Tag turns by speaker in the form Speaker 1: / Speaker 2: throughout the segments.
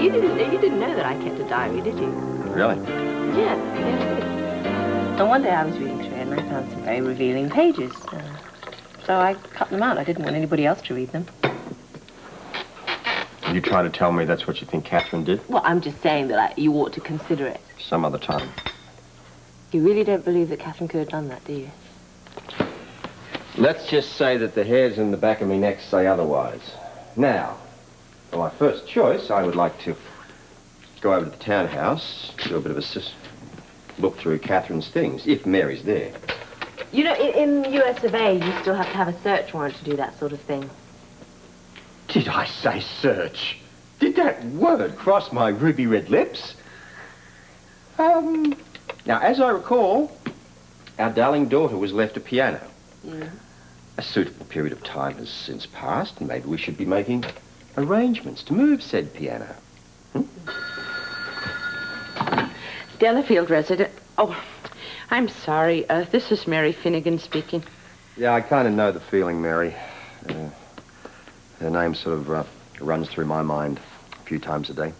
Speaker 1: You didn't know that I kept a diary, did you?
Speaker 2: Really?
Speaker 1: Yes, yes. And one day I was reading through it and I found some very revealing pages. So I cut them out. I didn't want anybody else to read them.
Speaker 2: Are you trying to tell me that's what you think Catherine did?
Speaker 1: Well, I'm just saying that you ought to consider it.
Speaker 2: Some other time.
Speaker 1: You really don't believe that Catherine could have done that, do you?
Speaker 2: Let's just say that the hairs in the back of my neck say otherwise. Now, for my first choice, I would like to go over to the townhouse, do a bit of a look through Catherine's things, if Mary's there.
Speaker 1: You know, in the US of A, you still have to have a search warrant to do that sort of thing.
Speaker 2: Did I say search? Did that word cross my ruby red lips? Now, as I recall, our darling daughter was left a piano.
Speaker 1: Yeah.
Speaker 2: A suitable period of time has since passed, and maybe we should be making arrangements to move said piano.
Speaker 3: Delafield resident. Oh, I'm sorry. This is Mary Finnegan speaking.
Speaker 2: Yeah, I kind of know the feeling, Mary. Her name sort of runs through my mind a few times a day.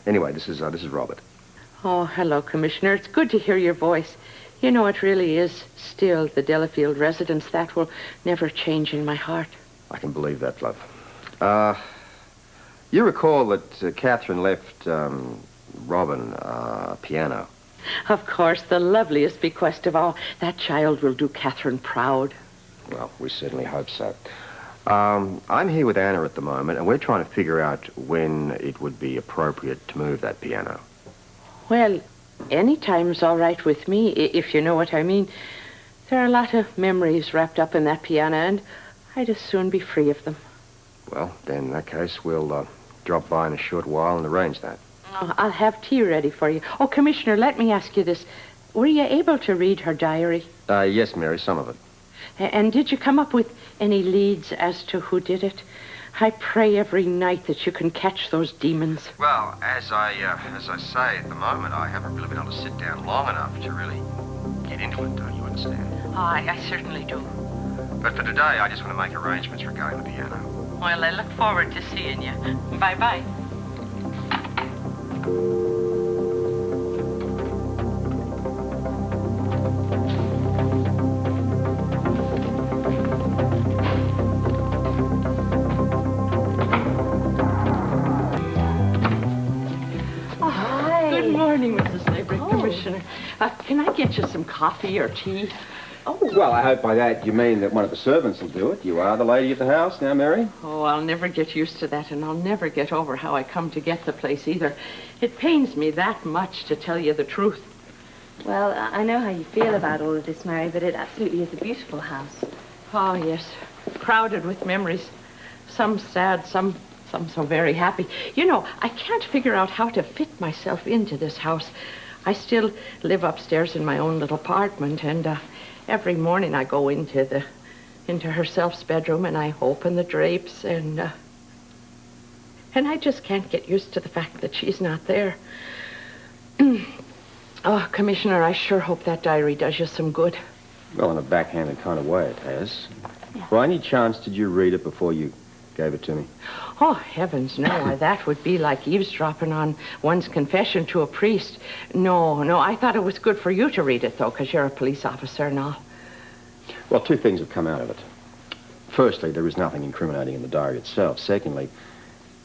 Speaker 2: Anyway, this is Robert.
Speaker 3: Oh, hello, Commissioner. It's good to hear your voice. You know, it really is still the Delafield residence. That will never change in my heart.
Speaker 2: I can believe that, love. You recall that Catherine left Robin a piano?
Speaker 3: Of course, the loveliest bequest of all. That child will do Catherine proud.
Speaker 2: Well, we certainly hope so. I'm here with Anna at the moment, and we're trying to figure out when it would be appropriate to move that piano.
Speaker 3: Well, any time's all right with me, if you know what I mean. There are a lot of memories wrapped up in that piano, and I'd as soon be free of them.
Speaker 2: Well, then, in that case, we'll drop by in a short while and arrange that.
Speaker 3: Oh, I'll have tea ready for you. Oh, Commissioner, let me ask you this. Were you able to read her diary?
Speaker 2: Yes, Mary, some of it.
Speaker 3: And did you come up with any leads as to who did it? I pray every night that you can catch those demons.
Speaker 2: Well, as I say, at the moment, I haven't really been able to sit down long enough to really get into it, don't you understand?
Speaker 3: Oh, I certainly do.
Speaker 2: But for today, I just want to make arrangements regarding the piano.
Speaker 3: Well, I look forward to seeing you. Bye-bye. Good morning, Mrs. Lavery, Commissioner. Can I get you some coffee or tea?
Speaker 2: Oh, well, I hope by that you mean that one of the servants will do it. You are the lady of the house now, Mary?
Speaker 3: Oh, I'll never get used to that, and I'll never get over how I come to get the place either. It pains me that much to tell you the truth.
Speaker 1: Well, I know how you feel about all of this, Mary, but it absolutely is a beautiful house.
Speaker 3: Oh, yes. Crowded with memories. Some sad, some so very happy. You know, I can't figure out how to fit myself into this house. I still live upstairs in my own little apartment, and every morning I go into herself's bedroom and I open the drapes, and I just can't get used to the fact that she's not there. Oh, Commissioner, I sure hope that diary does you some good.
Speaker 2: Well, in a backhanded kind of way, it has. Yeah. By any chance, did you read it before you gave it to me?
Speaker 3: Oh, heavens, no. That would be like eavesdropping on one's confession to a priest. No, I thought it was good for you to read it, though, because you're a police officer and all.
Speaker 2: Well, two things have come out of it. Firstly, there is nothing incriminating in the diary itself. Secondly,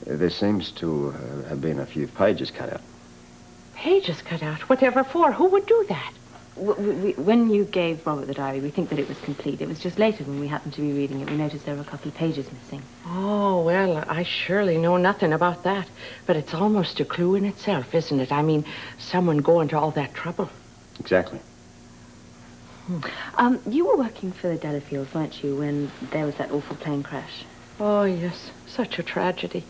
Speaker 2: there seems to have been a few pages cut out.
Speaker 3: Pages cut out? Whatever for? Who would do that?
Speaker 1: When you gave Robert the diary, we think that it was complete. It was just later when we happened to be reading it, we noticed there were a couple of pages missing.
Speaker 3: Oh, well, I surely know nothing about that. But it's almost a clue in itself, isn't it? I mean, someone going to all that trouble.
Speaker 2: Exactly.
Speaker 1: You were working for the Delafields, weren't you, when there was that awful plane crash?
Speaker 3: Oh, yes. Such a tragedy.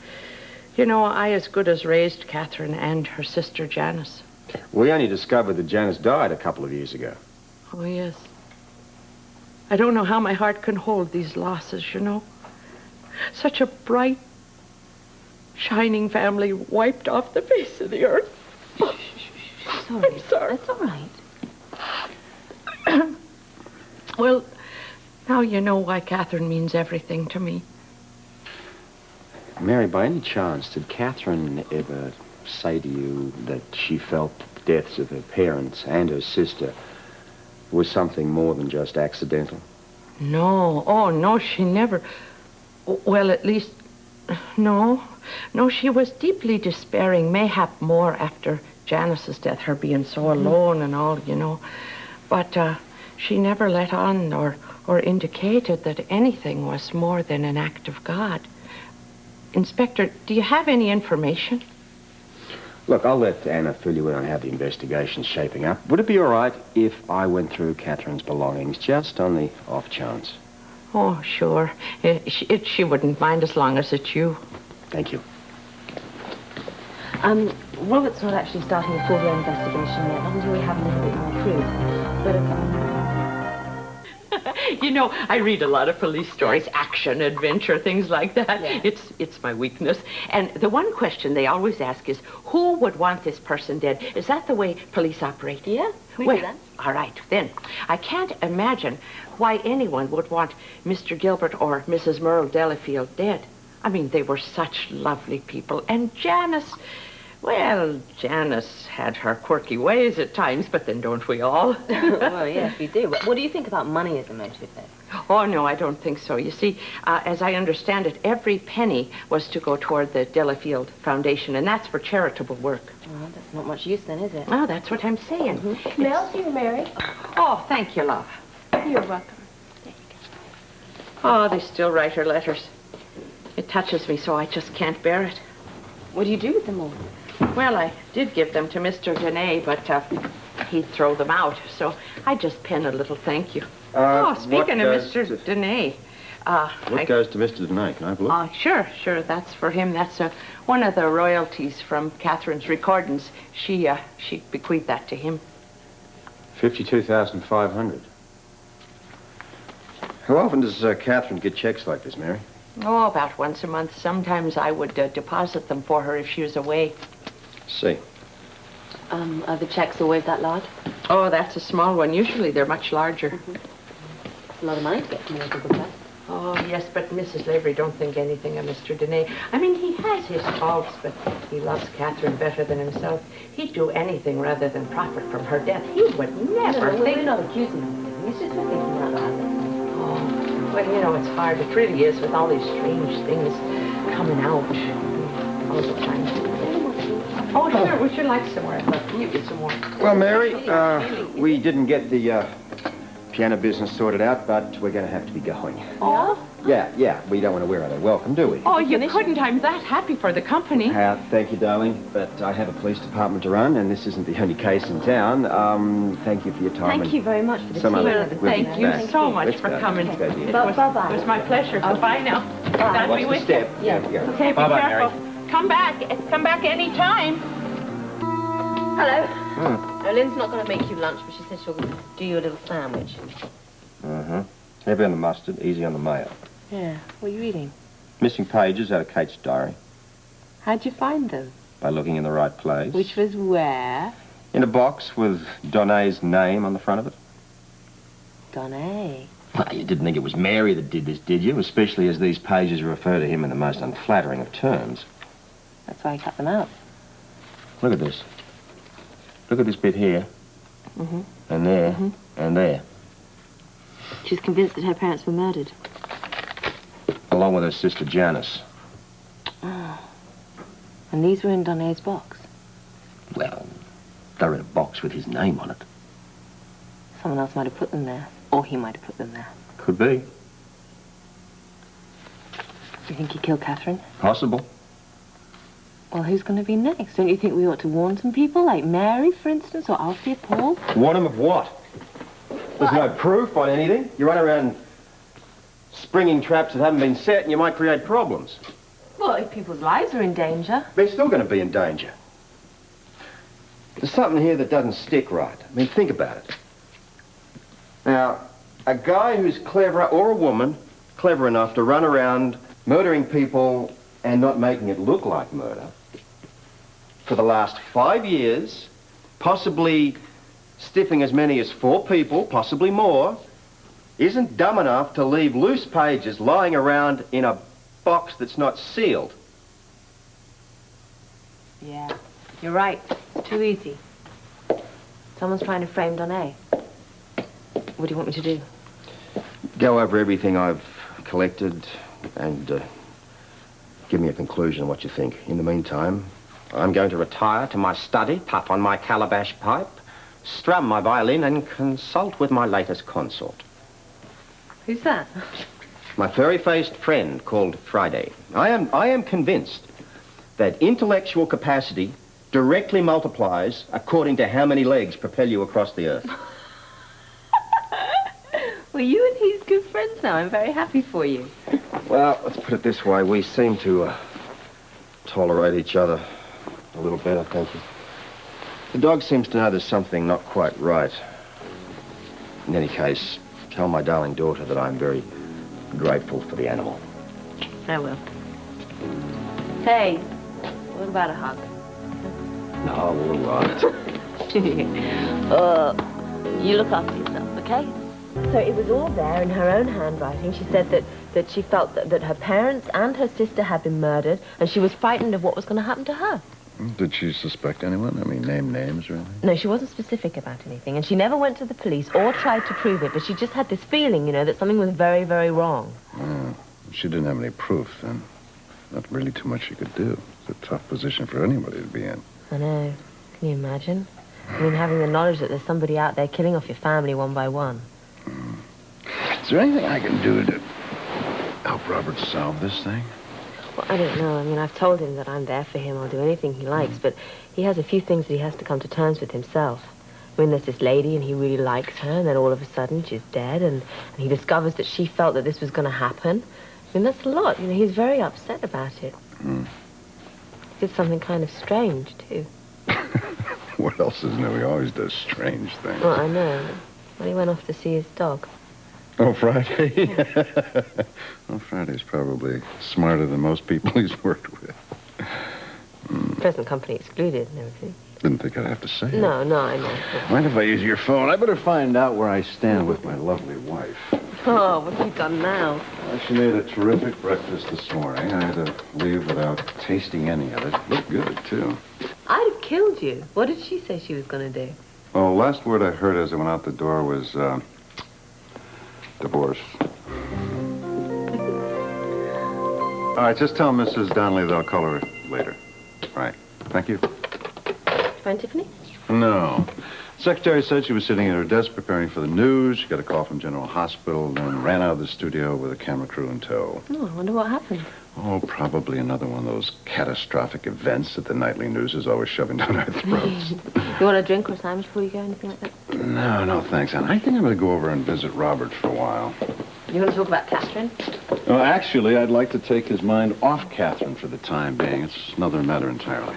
Speaker 3: You know, I as good as raised Catherine and her sister Janice.
Speaker 2: We only discovered that Janice died a couple of years ago.
Speaker 3: Oh, yes. I don't know how my heart can hold these losses, you know. Such a bright, shining family wiped off the face of the earth.
Speaker 1: Sorry.
Speaker 3: I'm sorry.
Speaker 1: That's all right.
Speaker 3: Well, now you know why Catherine means everything to me.
Speaker 2: Mary, by any chance, did Catherine ever
Speaker 4: say to you that she felt the deaths of her parents and her sister was something more than just accidental?
Speaker 3: No. Oh, no, she never... Well, at least... No. No, she was deeply despairing, mayhap more after Janice's death, her being so alone and all, you know. But she never let on or indicated that anything was more than an act of God. Inspector, do you have any information?
Speaker 4: Look, I'll let Anna fill you in on how the investigation's shaping up. Would it be all right if I went through Catherine's belongings just on the off chance?
Speaker 3: Oh, sure. She wouldn't mind as long as it's you.
Speaker 4: Thank you.
Speaker 1: Robert's not actually starting a full-blown investigation yet, not until we have a little bit more proof. But
Speaker 3: You know, I read a lot of police stories, action, adventure, things like that.
Speaker 1: Yeah.
Speaker 3: It's my weakness. And the one question they always ask is, who would want this person dead? Is that the way police operate?
Speaker 1: Yeah, we
Speaker 3: Well,
Speaker 1: do that.
Speaker 3: all right, then. I can't imagine why anyone would want Mr. Gilbert or Mrs. Merle Delafield dead. I mean, they were such lovely people. And Janice... Well, Janice had her quirky ways at times, but then don't we all?
Speaker 1: Well, yes, we do. What do you think about money as a motive, then?
Speaker 3: Oh, no, I don't think so. You see, as I understand it, every penny was to go toward the Delafield Foundation, and that's for charitable work.
Speaker 1: Well, that's not much use, then, is it?
Speaker 3: Oh, that's what I'm saying.
Speaker 5: May I help you, Mary?
Speaker 3: Oh, thank you, love.
Speaker 5: You're welcome.
Speaker 3: Oh, they still write her letters. It touches me so I just can't bear it.
Speaker 1: What do you do with them all?
Speaker 3: Well, I did give them to Mr. Devane, but he'd throw them out, so I just pen a little thank you. Speaking of Mr. Devane...
Speaker 4: What goes to Mr. Devane? Can I have a look?
Speaker 3: Sure, that's for him. That's one of the royalties from Catherine's recordings. She bequeathed that to him.
Speaker 4: $52,500. How often does Catherine get checks like this, Mary?
Speaker 3: Oh, about once a month. Sometimes I would deposit them for her if she was away.
Speaker 4: See.
Speaker 1: Are the checks always that large?
Speaker 3: Oh, that's a small one. Usually they're much larger.
Speaker 1: It's a lot of money to get from your double class.
Speaker 3: Oh, yes, but Mrs. Lavery don't think anything of Mr. Devane. I mean, he has his faults, but he loves Catherine better than himself. He'd do anything rather than profit from her death. He would never think...
Speaker 1: We're not accusing him. He's just thinking out loud.
Speaker 3: Oh, well, you know, it's hard. It really is with all these strange things coming out all the time. Oh, sure. Would you like some more? Can you get some more?
Speaker 4: Well, Mary, we didn't get the piano business sorted out, but we're going to have to be going.
Speaker 3: Oh?
Speaker 4: Yeah. We don't want to wear out our welcome, do we?
Speaker 3: Oh, you couldn't. I'm that happy for the company.
Speaker 4: Thank you, darling, but I have a police department to run, and this isn't the only case in town. Thank you for your time.
Speaker 1: Thank you very much for the
Speaker 4: Some
Speaker 1: tea.
Speaker 4: other-
Speaker 3: Well,
Speaker 4: we'll be
Speaker 3: thank you
Speaker 4: back.
Speaker 3: so much
Speaker 4: Let's
Speaker 3: for
Speaker 4: go.
Speaker 3: coming.
Speaker 4: Let's go, dear.
Speaker 3: It
Speaker 1: Bye-bye.
Speaker 3: was my pleasure. Goodbye now. God
Speaker 4: Watch
Speaker 3: be
Speaker 4: the
Speaker 3: with
Speaker 4: step.
Speaker 3: you.
Speaker 4: Yeah.
Speaker 3: Okay, be
Speaker 4: Bye-bye,
Speaker 3: careful.
Speaker 4: Mary.
Speaker 3: Come back any time.
Speaker 1: Hello. No, Lynn's not going to make you lunch, but she said she'll do you a little sandwich.
Speaker 4: Heavy on the mustard, easy on the mayo.
Speaker 1: Yeah. What are you reading?
Speaker 4: Missing pages out of Kate's diary
Speaker 1: How'd you find them?
Speaker 4: by looking in the right place.
Speaker 1: Which was where?
Speaker 4: In a box with Donna's name on the front of it.
Speaker 1: Donna.
Speaker 4: Well, you didn't think it was Mary that did this, did you? Especially as these pages refer to him in the most unflattering of terms.
Speaker 1: That's why I cut them out.
Speaker 4: Look at this. Look at this bit here. And there. And there.
Speaker 1: She's convinced that her parents were murdered.
Speaker 4: Along with her sister Janice.
Speaker 1: And these were in Donna's box.
Speaker 4: Well, they're in a box with his name on it.
Speaker 1: Someone else might have put them there. Or he might have put them there.
Speaker 4: Could be.
Speaker 1: You think he killed Catherine?
Speaker 4: Possible.
Speaker 1: Well, who's going to be next? Don't you think we ought to warn some people? Like Mary, for instance, or Alfie or Paul?
Speaker 4: Warn him of what? There's no proof on anything. You run around springing traps that haven't been set and you might create problems.
Speaker 1: Well, if people's lives are in danger.
Speaker 4: They're still going to be in danger. There's something here that doesn't stick right. I mean, think about it. Now, a guy who's clever, or a woman, clever enough to run around murdering people and not making it look like murder, for the last 5 years, possibly stiffing as many as 4 people, possibly more, isn't dumb enough to leave loose pages lying around in a box that's not sealed.
Speaker 1: Yeah. You're right. It's too easy. Someone's trying to frame Donna. What do you want me to do?
Speaker 2: Go over everything I've collected and give me a conclusion of what you think. In the meantime, I'm going to retire to my study, puff on my calabash pipe, strum my violin, and consult with my latest consort.
Speaker 1: Who's that?
Speaker 2: My furry-faced friend called Friday. I am convinced that intellectual capacity directly multiplies according to how many legs propel you across the earth.
Speaker 1: Well, you and he's good friends now. I'm very happy for you.
Speaker 2: Well, let's put it this way. We seem to tolerate each other a little better, thank you. The dog seems to know there's something not quite right. In any case, tell my darling daughter that I'm very grateful for the animal.
Speaker 1: I will. Hey, what about a hug?
Speaker 2: No, all right.
Speaker 1: You look after yourself, okay? So it was all there in her own handwriting. She said that she felt that her parents and her sister had been murdered, and she was frightened of what was going to happen to her.
Speaker 6: Did she suspect anyone? I mean, name names or anything?
Speaker 1: No, she wasn't specific about anything, and she never went to the police or tried to prove it, but she just had this feeling, you know, that something was very, very wrong.
Speaker 6: She didn't have any proof, then. Not really too much she could do. It's a tough position for anybody to be in.
Speaker 1: I know. Can you imagine? I mean, having the knowledge that there's somebody out there killing off your family one by one.
Speaker 6: Is there anything I can do to help Robert solve this thing?
Speaker 1: Well, I don't know. I mean, I've told him that I'm there for him. I'll do anything he likes, but he has a few things that he has to come to terms with himself. I mean, there's this lady, and he really likes her, and then all of a sudden she's dead, and he discovers that she felt that this was going to happen. I mean, that's a lot. You know, he's very upset about it. He did something kind of strange, too.
Speaker 6: What else is new? He always does strange things.
Speaker 1: Well, I know. Well, he went off to see his dog.
Speaker 6: Oh, Friday? Well, Friday's probably smarter than most people he's worked with.
Speaker 1: Present company excluded and everything.
Speaker 6: Didn't think I'd have to say it.
Speaker 1: No, I know.
Speaker 6: Mind if I use your phone? I better find out where I stand with my lovely wife.
Speaker 1: Oh, what have you done now?
Speaker 6: Well, she made a terrific breakfast this morning. I had to leave without tasting any of it. Looked good, too.
Speaker 1: I'd have killed you. What did she say she was going to do?
Speaker 6: Well, the last word I heard as I went out the door was, divorce. All right, just tell Mrs. Donnelly that I'll call her later. All right, thank you.
Speaker 1: Find Tiffany?
Speaker 6: No. Secretary said she was sitting at her desk preparing for the news. She got a call from General Hospital, then ran out of the studio with a camera crew in tow.
Speaker 1: Oh, I wonder what happened.
Speaker 6: Oh, probably another one of those catastrophic events that the nightly news is always shoving down our throats.
Speaker 1: You want a drink or a sandwich before you go, anything like that?
Speaker 6: No, thanks, Anne. I think I'm going to go over and visit Robert for a while.
Speaker 1: You want to talk about Catherine?
Speaker 6: Well, actually, I'd like to take his mind off Catherine for the time being. It's another matter entirely.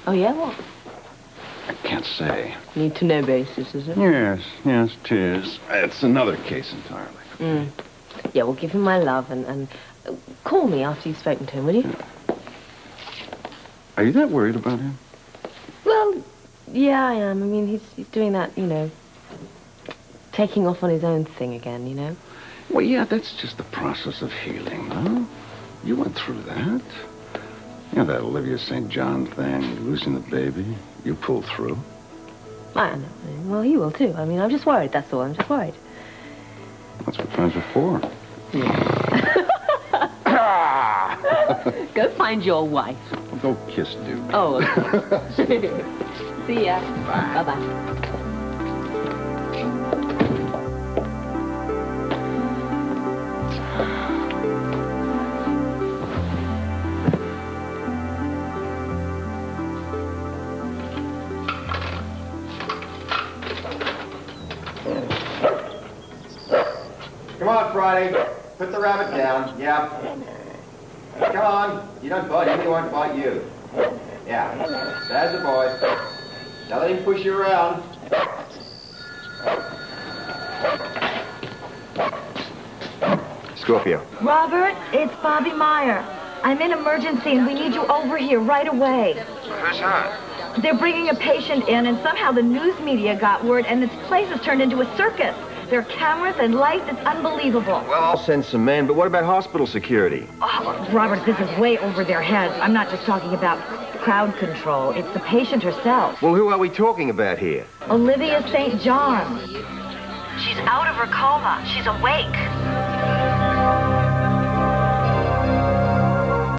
Speaker 1: Oh, yeah? What?
Speaker 6: I can't say.
Speaker 1: Need to know basis, is it?
Speaker 6: Yes, it is. It's another case entirely.
Speaker 1: Yeah, well, give him my love and call me after you've spoken to him, will you?
Speaker 6: Are you that worried about him?
Speaker 1: Well, yeah, I am. I mean, he's doing that, you know, taking off on his own thing again, you know?
Speaker 6: Well, yeah, that's just the process of healing, huh? You went through that. You know, that Olivia St. John thing, losing the baby. You pulled through.
Speaker 1: I know. Well, he will, too. I mean, I'm just worried, that's all. I'm just worried.
Speaker 6: That's what friends are for.
Speaker 1: Go find your wife.
Speaker 6: Go kiss Duke.
Speaker 1: Oh, okay. See ya. Bye. Bye-bye.
Speaker 2: Come on, Friday. Put the rabbit down. Yeah. Come on. You don't bite him, he won't bite you. Yeah. There's the boy. Now let him push you around. Scorpio.
Speaker 7: Robert, it's Bobby Meyer. I'm in emergency and we need you over here right away.
Speaker 2: Who's that?
Speaker 7: They're bringing a patient in and somehow the news media got word and this place has turned into a circus. There are cameras and lights. It's unbelievable.
Speaker 4: Well, I'll send some men, but what about hospital security?
Speaker 7: Oh, Robert, this is way over their heads. I'm not just talking about crowd control. It's the patient herself.
Speaker 4: Well, who are we talking about here?
Speaker 7: Olivia St. John. She's out of her coma. She's awake.